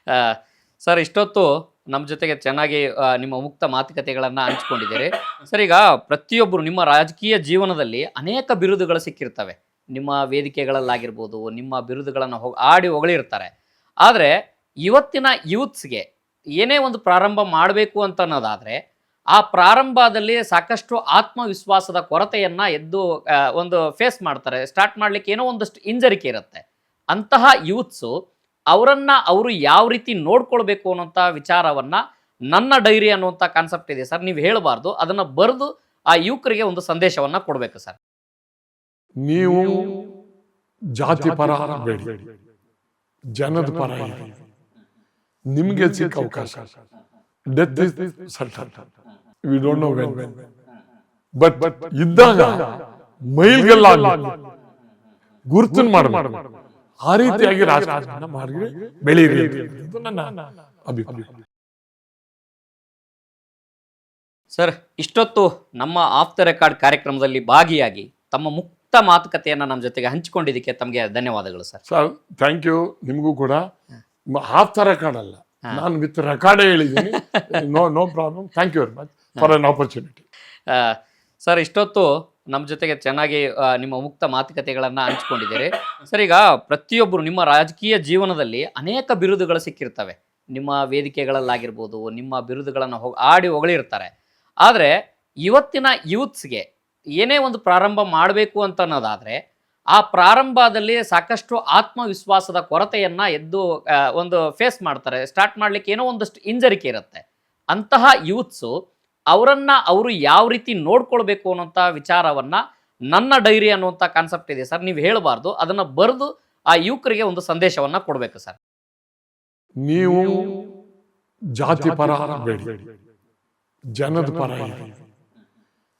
ಆ, ಸರ್ ಇಷ್ಟೊತ್ತು ನಮ್ಮ ಜೊತೆಗೆ ಚೆನ್ನಾಗಿ ನಿಮ್ಮ ಮುಕ್ತ ಮಾತುಕತೆಗಳನ್ನು ಹಂಚಿಕೊಂಡಿದ್ದೀರಿ. ಸರ್ ಈಗ ಪ್ರತಿಯೊಬ್ಬರು ನಿಮ್ಮ ರಾಜಕೀಯ ಜೀವನದಲ್ಲಿ ಅನೇಕ ಬಿರುದುಗಳು ಸಿಕ್ಕಿರ್ತವೆ. ನಿಮ್ಮ ವೇದಿಕೆಗಳಲ್ಲಾಗಿರ್ಬೋದು, ನಿಮ್ಮ ಬಿರುದುಗಳನ್ನು ಆಡಿ ಹೊಗಳಿರ್ತಾರೆ. ಆದರೆ ಇವತ್ತಿನ ಯೂತ್ಸ್ಗೆ ಏನೇ ಒಂದು ಪ್ರಾರಂಭ ಮಾಡಬೇಕು ಅಂತ ಅನ್ನೋದಾದರೆ ಆ ಪ್ರಾರಂಭದಲ್ಲಿ ಸಾಕಷ್ಟು ಆತ್ಮವಿಶ್ವಾಸದ ಕೊರತೆಯನ್ನು ಒಂದು ಫೇಸ್ ಮಾಡ್ತಾರೆ. ಸ್ಟಾರ್ಟ್ ಮಾಡಲಿಕ್ಕೆ ಏನೋ ಒಂದಷ್ಟು ಹಿಂಜರಿಕೆ ಇರುತ್ತೆ. ಅಂತಹ ಯೂತ್ಸು ಅವರು ಯಾವ ರೀತಿ ನೋಡ್ಕೊಳ್ಬೇಕು ಅನ್ನೋಂಥ ವಿಚಾರವನ್ನ ನನ್ನ ಡೈರಿ ಅನ್ನುವಂಥ ಕಾನ್ಸೆಪ್ಟ್ ಇದೆ ಸರ್. ನೀವು ಹೇಳಬಾರ್ದು, ಅದನ್ನ ಬರೆದು ಆ ಯುವಕರಿಗೆ ಒಂದು ಸಂದೇಶವನ್ನ ಕೊಡಬೇಕು ಸರ್. ನೀವು ಜಾತಿ ಪರ ಬೇಡಿ, ಜನದ ಪರ ಇರಿ. ನಿಮ್ಗೆ ಸಿಕ್ಕ ಅವಕಾಶ. Death is certain, we don't know when. But ಇದ್ದಾಗ ಮೈಲ್ಗೆಲ್ಲ ಗುರುತನ್ ಮಾಡಬೇಕು. ಆ ರೀತಿಯಾಗಿ ರಾಜಕಾರಣ ಮಾಡಿ ಬೆಳೀರಿ. ಇದು ನನ್ನ ಅಭಿಪ್ರಾಯ. ಸರ್ ಇಷ್ಟೊತ್ತು ನಮ್ಮ ಆಫ್ ದ ರೆಕಾರ್ಡ್ ಕಾರ್ಯಕ್ರಮದಲ್ಲಿ ಭಾಗಿಯಾಗಿ ತಮ್ಮ ಮುಕ್ತ ಮಾತುಕತೆಯನ್ನು ನಮ್ಮ ಜೊತೆಗೆ ಹಂಚಿಕೊಂಡಿದ್ದಕ್ಕೆ ತಮಗೆ ಧನ್ಯವಾದಗಳು ಸರ್. Sir thank you. ನಿಮಗೂ ಕೂಡ ಆಫ್ ದ ರೆಕಾರ್ಡ್ ಅಲ್ಲ, ನಾನು ವಿತ್ ರೆಕಾರ್ಡೇ ಹೇಳಿದ್ದೀನಿ. No problem. Thank you very much for an opportunity. Sir ಇಷ್ಟೊತ್ತು ನಮ್ಮ ಜೊತೆಗೆ ಚೆನ್ನಾಗಿ ನಿಮ್ಮ ಮುಕ್ತ ಮಾತುಕತೆಗಳನ್ನು ಹಂಚಿಕೊಂಡಿದ್ದೀರಿ. ಸರ್ ಈಗ ಪ್ರತಿಯೊಬ್ಬರು ನಿಮ್ಮ ರಾಜಕೀಯ ಜೀವನದಲ್ಲಿ ಅನೇಕ ಬಿರುದುಗಳು ಸಿಕ್ಕಿರ್ತವೆ. ನಿಮ್ಮ ವೇದಿಕೆಗಳಲ್ಲಾಗಿರ್ಬೋದು, ನಿಮ್ಮ ಬಿರುದುಗಳನ್ನು ಆಡಿ ಹೊಗಳಿರ್ತಾರೆ. ಆದರೆ ಇವತ್ತಿನ ಯೂತ್ಸ್ಗೆ ಏನೇ ಒಂದು ಪ್ರಾರಂಭ ಮಾಡಬೇಕು ಅಂತ ಅನ್ನೋದಾದರೆ ಆ ಪ್ರಾರಂಭದಲ್ಲಿ ಸಾಕಷ್ಟು ಆತ್ಮವಿಶ್ವಾಸದ ಕೊರತೆಯನ್ನು ಒಂದು ಫೇಸ್ ಮಾಡ್ತಾರೆ. ಸ್ಟಾರ್ಟ್ ಮಾಡಲಿಕ್ಕೆ ಏನೋ ಒಂದಷ್ಟು ಹಿಂಜರಿಕೆ ಇರುತ್ತೆ. ಅಂತಹ ಯೂತ್ಸು ಅವರು ಯಾವ ರೀತಿ ನೋಡ್ಕೊಳ್ಬೇಕು ಅನ್ನೋಂಥ ವಿಚಾರವನ್ನ ನನ್ನ ಡೈರಿ ಅನ್ನುವಂಥ ಕಾನ್ಸೆಪ್ಟ್ ಇದೆ ಸರ್. ನೀವು ಹೇಳಬಾರ್ದು, ಅದನ್ನ ಬರೆದು ಆ ಯುವಕರಿಗೆ ಒಂದು ಸಂದೇಶವನ್ನ ಕೊಡಬೇಕು ಸರ್. ನೀವು ಜಾತಿ ಪರ ಬೇಡಿ, ಜನದ ಪರ ಇರಿ.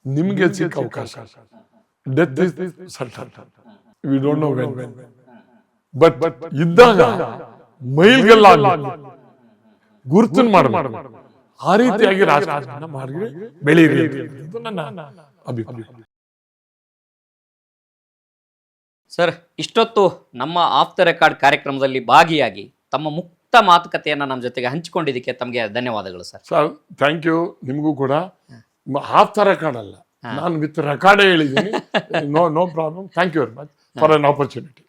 ನಿಮ್ಗೆ ಸಿಕ್ಕ ಅವಕಾಶ. Death is certain, we don't know when. But ಇದ್ದಾಗ ಮೈಲ್ಗೆಲ್ಲ ಗುರುತನ್ ಮಾಡಬೇಕು. ಆ ರೀತಿಯಾಗಿ ರಾಜಕಾರಣ ಮಾಡಿ ಬೆಳೀರಿ. ಇದು ನನ್ನ ಅಭಿಪ್ರಾಯ. ಸರ್ ಇಷ್ಟೊತ್ತು ನಮ್ಮ ಆಫ್ ದ ರೆಕಾರ್ಡ್ ಕಾರ್ಯಕ್ರಮದಲ್ಲಿ ಭಾಗಿಯಾಗಿ ತಮ್ಮ ಮುಕ್ತ ಮಾತುಕತೆಯನ್ನು ನಮ್ಮ ಜೊತೆಗೆ ಹಂಚಿಕೊಂಡಿದ್ದಕ್ಕೆ ತಮಗೆ ಧನ್ಯವಾದಗಳು ಸರ್. Sir thank you. ನಿಮಗೂ ಕೂಡ ಆಫ್ ದ ರೆಕಾರ್ಡ್ ಅಲ್ಲ, ನಾನು ವಿತ್ ರೆಕಾರ್ಡೇ ಹೇಳಿದ್ದೀನಿ. No problem. Thank you very much for an opportunity.